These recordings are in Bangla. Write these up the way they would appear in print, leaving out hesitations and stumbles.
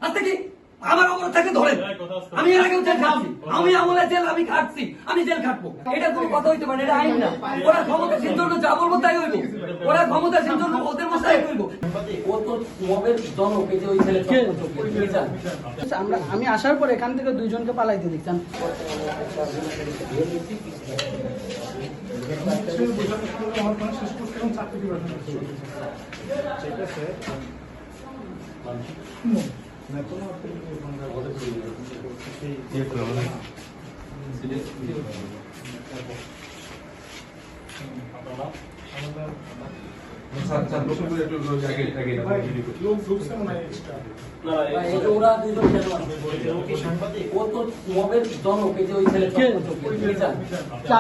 আজকে কি আমার অবস্থাকে ধরেন। আমি এর আগেও জেল খাচ্ছি, আমি আমলে জেল আমি খাচ্ছি, আমি জেল খাটবো। এটা কোনো কথা হইতে পারে, এটা আইন না। ওরা ক্ষমতাসীন জন্য যা বলবো তাই হইব, ওরা ক্ষমতাসীন জন্য ওদের মশাই হইব। ও তো মবের জনক, এই যে ওই ছেলে আমি আসার পর এখান থেকে দুইজনকে পালাইতে দেখতাম।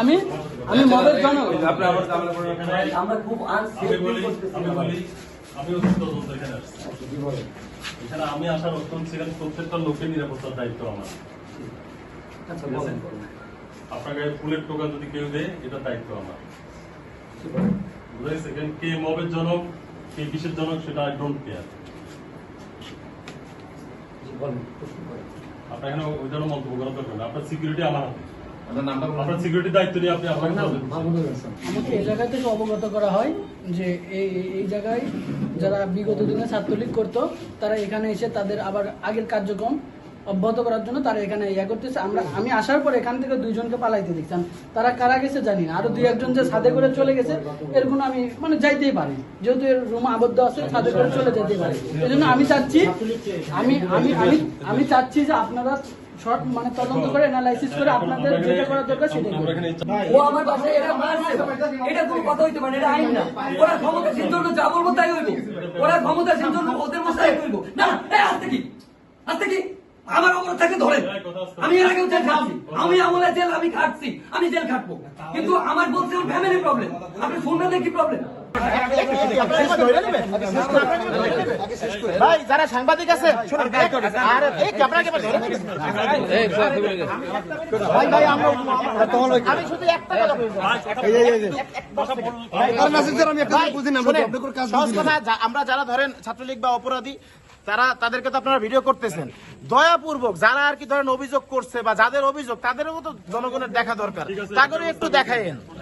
আমি মবের জনক। আমরা খুব এখানে আমি আসার অত্যন্ত সেখানে প্রত্যেকটা লোকের নিরাপত্তার দায়িত্ব আমার। আপনার গায়ে ফুলের টোকা যদি কেউ দেয়, এটা দায়িত্ব আমার। বুঝাইছে কে মবের জনক, কে কিসের জনক, সেটা আই ডোন্ট কেয়ার। আপনার এখানে ওই জন্য মন্তব্য করার দরকার না। আপনার সিকিউরিটি আমার হাতে, আপনার সিকিউরিটি দায়িত্ব নিয়ে আপনি আপনাকে আমাকে এই জায়গা থেকে অবগত করা হয় যে এই জায়গায় যারা বিগত দিনে ছাত্রলীগ করতো তারা এখানে এসে তাদের আবার আগের কার্যক্রম অব্যাহত করার জন্য তারা এখানে ইয়া করতেছে। আমি আসার পর এখান থেকে দুইজনকে পালাইতে দেখতাম। তারা কারা গেছে জানি না, আরো দুই একজন যে ছাদে করে চলে গেছে এর কোনো আমি মানে যাইতেই পারি, যেহেতু এর রুম আবদ্ধ আছে, ছাদে করে চলে যেতেই পারি। এই জন্য আমি চাচ্ছি আমি চাচ্ছি যে আপনারা শর্ট মানে তদন্ত করে অ্যানালাইসিস করে আপনাদের যেটা করা দরকার সেটা করবেন। ও আমার বাসায় এটা মারছে, এটা কোনো কথা হইতে পারে, এটা আইন না। ওরা ক্ষমতাসীন জন্য যা বলবো তাই হইব, ওরা ক্ষমতাসীন জন্য ওদের মশাই হইব। না আজকে কি আমার অবস্থাকে ধরেন। আমি এর আগেও জেল খাচ্ছি, আমি আমলে জেল আমি খাচ্ছি, আমি জেল খাটবো। কিন্তু আমার বলছে ওর ফ্যামিলি প্রবলেম, আপনি শুনবেন না কি প্রবলেম? ভাই যারা সাংবাদিক আছে আমি শুধু একটা কথা, আমরা যারা ধরেন ছাত্রলীগ বা অপরাধী তাদেরকে তো আপনারা ভিডিও করতেছেন দয়াপূর্বক, যারা আর কি ধরেন অভিযোগ করছে বা যাদের অভিযোগ তাদেরও তো জনগণের দেখা দরকার, তাদেরও একটু দেখায়েন।